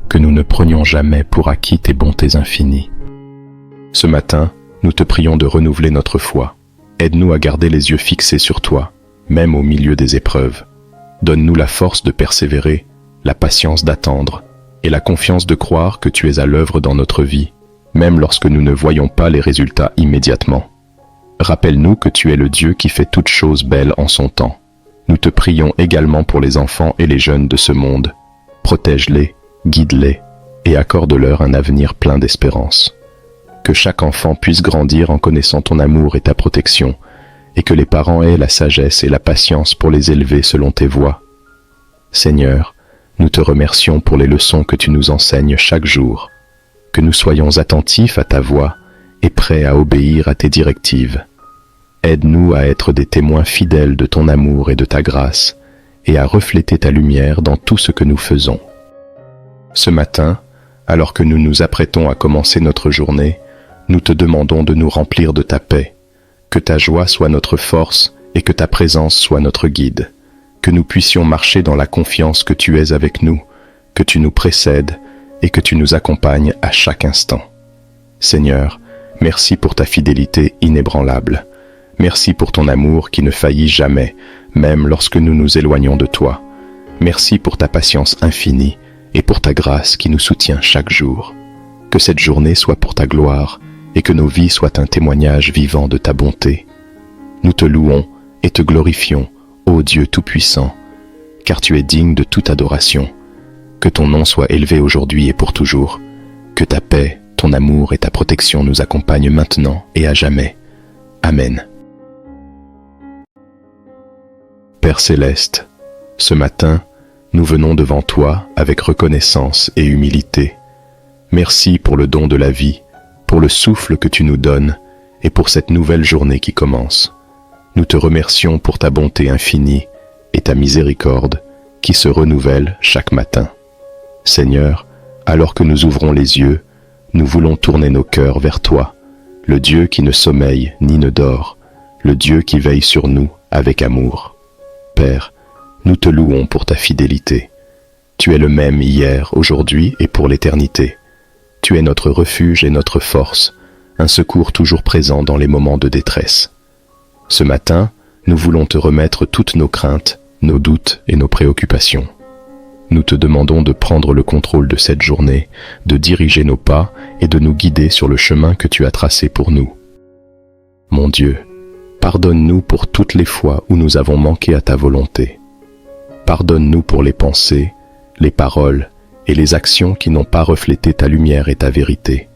Que nous ne prenions jamais pour acquis tes bontés infinies. Ce matin, nous te prions de renouveler notre foi. Aide-nous à garder les yeux fixés sur toi, même au milieu des épreuves. Donne-nous la force de persévérer, la patience d'attendre et la confiance de croire que tu es à l'œuvre dans notre vie, même lorsque nous ne voyons pas les résultats immédiatement. Rappelle-nous que tu es le Dieu qui fait toutes choses belles en son temps. Nous te prions également pour les enfants et les jeunes de ce monde. Protège-les, guide-les et accorde-leur un avenir plein d'espérance. Que chaque enfant puisse grandir en connaissant ton amour et ta protection, et que les parents aient la sagesse et la patience pour les élever selon tes voies. Seigneur, nous te remercions pour les leçons que tu nous enseignes chaque jour. Que nous soyons attentifs à ta voix et prêts à obéir à tes directives. Aide-nous à être des témoins fidèles de ton amour et de ta grâce, et à refléter ta lumière dans tout ce que nous faisons. Ce matin, alors que nous nous apprêtons à commencer notre journée, nous te demandons de nous remplir de ta paix. Que ta joie soit notre force et que ta présence soit notre guide. Que nous puissions marcher dans la confiance que tu es avec nous, que tu nous précèdes et que tu nous accompagnes à chaque instant. Seigneur, merci pour ta fidélité inébranlable. Merci pour ton amour qui ne faillit jamais, même lorsque nous nous éloignons de toi. Merci pour ta patience infinie et pour ta grâce qui nous soutient chaque jour. Que cette journée soit pour ta gloire et que nos vies soient un témoignage vivant de ta bonté. Nous te louons et te glorifions, ô Dieu Tout-Puissant, car tu es digne de toute adoration. Que ton nom soit élevé aujourd'hui et pour toujours. Que ta paix, ton amour et ta protection nous accompagnent maintenant et à jamais. Amen. Père Céleste, ce matin, nous venons devant toi avec reconnaissance et humilité. Merci pour le don de la vie, pour le souffle que tu nous donnes et pour cette nouvelle journée qui commence. Nous te remercions pour ta bonté infinie et ta miséricorde qui se renouvelle chaque matin. Seigneur, alors que nous ouvrons les yeux, nous voulons tourner nos cœurs vers toi, le Dieu qui ne sommeille ni ne dort, le Dieu qui veille sur nous avec amour. Père, nous te louons pour ta fidélité. Tu es le même hier, aujourd'hui et pour l'éternité. Tu es notre refuge et notre force, un secours toujours présent dans les moments de détresse. Ce matin, nous voulons te remettre toutes nos craintes, nos doutes et nos préoccupations. Nous te demandons de prendre le contrôle de cette journée, de diriger nos pas et de nous guider sur le chemin que tu as tracé pour nous. Mon Dieu, pardonne-nous pour toutes les fois où nous avons manqué à ta volonté. Pardonne-nous pour les pensées, les paroles et les actions qui n'ont pas reflété ta lumière et ta vérité.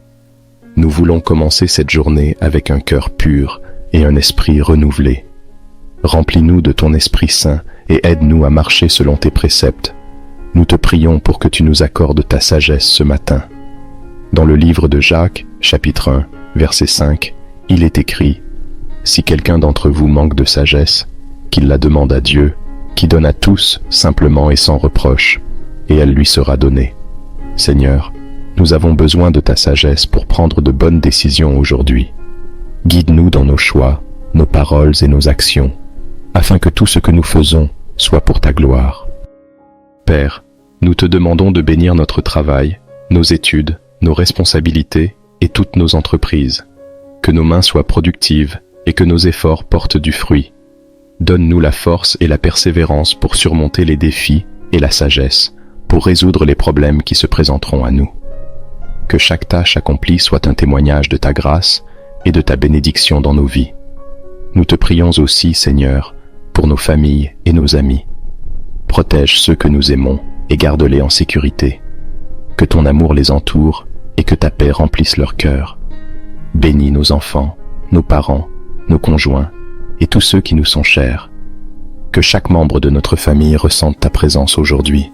Nous voulons commencer cette journée avec un cœur pur et un esprit renouvelé. Remplis-nous de ton Esprit Saint et aide-nous à marcher selon tes préceptes. Nous te prions pour que tu nous accordes ta sagesse ce matin. Dans le livre de Jacques, chapitre 1, verset 5, il est écrit « Si quelqu'un d'entre vous manque de sagesse, qu'il la demande à Dieu, qui donne à tous simplement et sans reproche, et elle lui sera donnée. » Seigneur, nous avons besoin de ta sagesse pour prendre de bonnes décisions aujourd'hui. Guide-nous dans nos choix, nos paroles et nos actions, afin que tout ce que nous faisons soit pour ta gloire. Père, nous te demandons de bénir notre travail, nos études, nos responsabilités et toutes nos entreprises. Que nos mains soient productives et que nos efforts portent du fruit. Donne-nous la force et la persévérance pour surmonter les défis et la sagesse, pour résoudre les problèmes qui se présenteront à nous. Que chaque tâche accomplie soit un témoignage de ta grâce et de ta bénédiction dans nos vies. Nous te prions aussi, Seigneur, pour nos familles et nos amis. Protège ceux que nous aimons et garde-les en sécurité. Que ton amour les entoure et que ta paix remplisse leur cœur. Bénis nos enfants, nos parents, nos conjoints et tous ceux qui nous sont chers. Que chaque membre de notre famille ressente ta présence aujourd'hui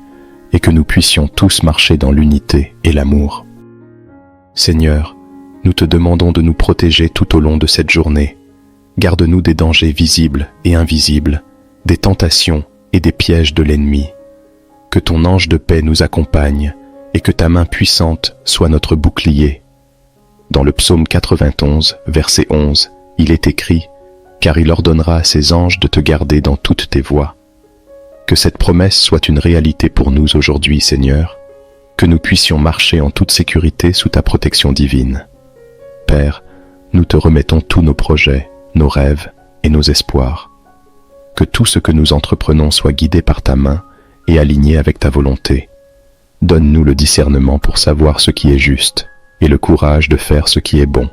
et que nous puissions tous marcher dans l'unité et l'amour. Seigneur, nous te demandons de nous protéger tout au long de cette journée. Garde-nous des dangers visibles et invisibles, des tentations et des pièges de l'ennemi. Que ton ange de paix nous accompagne et que ta main puissante soit notre bouclier. Dans le psaume 91, verset 11, il est écrit « Car il ordonnera à ses anges de te garder dans toutes tes voies ». Que cette promesse soit une réalité pour nous aujourd'hui, Seigneur, que nous puissions marcher en toute sécurité sous ta protection divine. Père, nous te remettons tous nos projets, nos rêves et nos espoirs. Que tout ce que nous entreprenons soit guidé par ta main et aligné avec ta volonté. Donne-nous le discernement pour savoir ce qui est juste et le courage de faire ce qui est bon.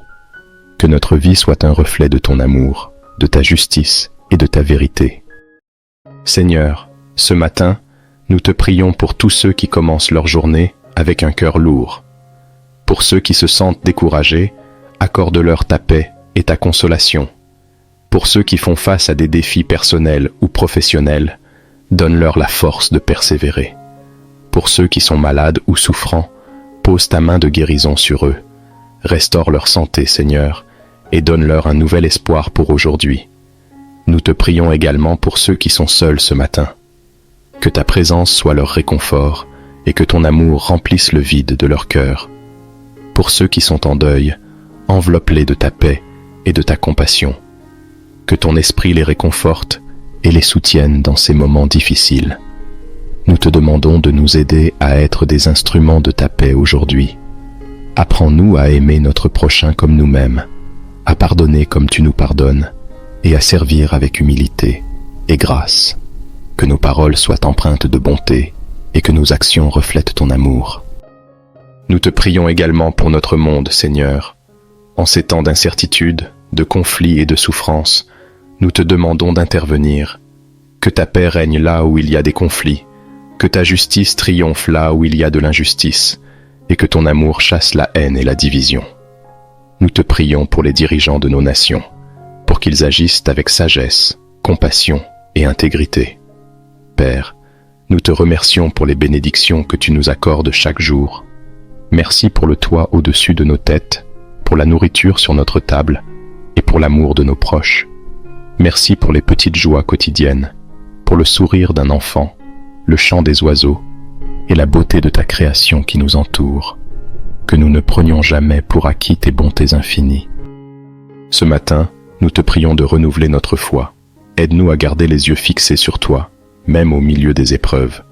Que notre vie soit un reflet de ton amour, de ta justice et de ta vérité. Seigneur, ce matin, nous te prions pour tous ceux qui commencent leur journée avec un cœur lourd. Pour ceux qui se sentent découragés, accorde-leur ta paix et ta consolation. Pour ceux qui font face à des défis personnels ou professionnels, donne-leur la force de persévérer. Pour ceux qui sont malades ou souffrants, pose ta main de guérison sur eux. Restaure leur santé, Seigneur, et donne-leur un nouvel espoir pour aujourd'hui. Nous te prions également pour ceux qui sont seuls ce matin. Que ta présence soit leur réconfort et que ton amour remplisse le vide de leur cœur. Pour ceux qui sont en deuil, enveloppe-les de ta paix et de ta compassion. Que ton esprit les réconforte et les soutienne dans ces moments difficiles. Nous te demandons de nous aider à être des instruments de ta paix aujourd'hui. Apprends-nous à aimer notre prochain comme nous-mêmes, à pardonner comme tu nous pardonnes, et à servir avec humilité et grâce. Que nos paroles soient empreintes de bonté et que nos actions reflètent ton amour. Nous te prions également pour notre monde, Seigneur. En ces temps d'incertitude, de conflits et de souffrance, nous te demandons d'intervenir. Que ta paix règne là où il y a des conflits, que ta justice triomphe là où il y a de l'injustice, et que ton amour chasse la haine et la division. Nous te prions pour les dirigeants de nos nations, pour qu'ils agissent avec sagesse, compassion et intégrité. Père, nous te remercions pour les bénédictions que tu nous accordes chaque jour. Merci pour le toit au-dessus de nos têtes, pour la nourriture sur notre table et pour l'amour de nos proches. Merci pour les petites joies quotidiennes, pour le sourire d'un enfant, le chant des oiseaux et la beauté de ta création qui nous entoure, que nous ne prenions jamais pour acquis tes bontés infinies. Ce matin, nous te prions de renouveler notre foi. Aide-nous à garder les yeux fixés sur toi, même au milieu des épreuves.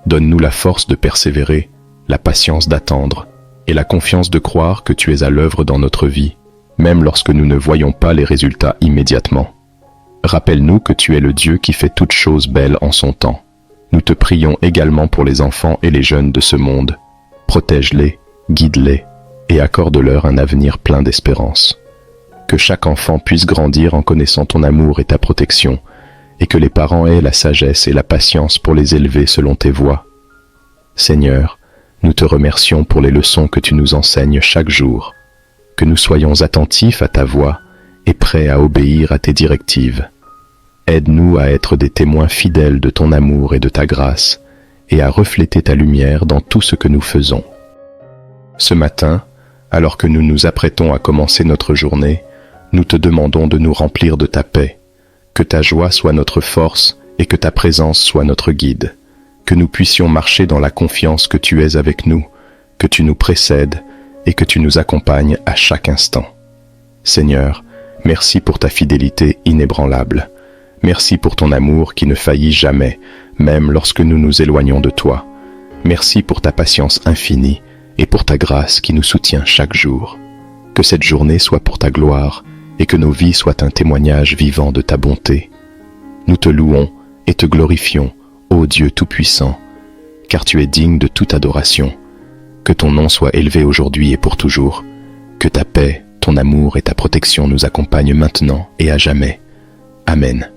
Donne-nous la force de persévérer, la patience d'attendre et la confiance de croire que tu es à l'œuvre dans notre vie, même lorsque nous ne voyons pas les résultats immédiatement. Rappelle-nous que tu es le Dieu qui fait toutes choses belles en son temps. Nous te prions également pour les enfants et les jeunes de ce monde. Protège-les, guide-les et accorde-leur un avenir plein d'espérance. Que chaque enfant puisse grandir en connaissant ton amour et ta protection, et que les parents aient la sagesse et la patience pour les élever selon tes voies. Seigneur, nous te remercions pour les leçons que tu nous enseignes chaque jour. Que nous soyons attentifs à ta voix et prêts à obéir à tes directives. Aide-nous à être des témoins fidèles de ton amour et de ta grâce, et à refléter ta lumière dans tout ce que nous faisons. Ce matin, alors que nous nous apprêtons à commencer notre journée, nous te demandons de nous remplir de ta paix, que ta joie soit notre force et que ta présence soit notre guide, que nous puissions marcher dans la confiance que tu es avec nous, que tu nous précèdes et que tu nous accompagnes à chaque instant. Seigneur, merci pour ta fidélité inébranlable. Merci pour ton amour qui ne faillit jamais, même lorsque nous nous éloignons de toi. Merci pour ta patience infinie et pour ta grâce qui nous soutient chaque jour. Que cette journée soit pour ta gloire et que nos vies soient un témoignage vivant de ta bonté. Nous te louons et te glorifions, ô Dieu Tout-Puissant, car tu es digne de toute adoration. Que ton nom soit élevé aujourd'hui et pour toujours. Que ta paix, ton amour et ta protection nous accompagnent maintenant et à jamais. Amen.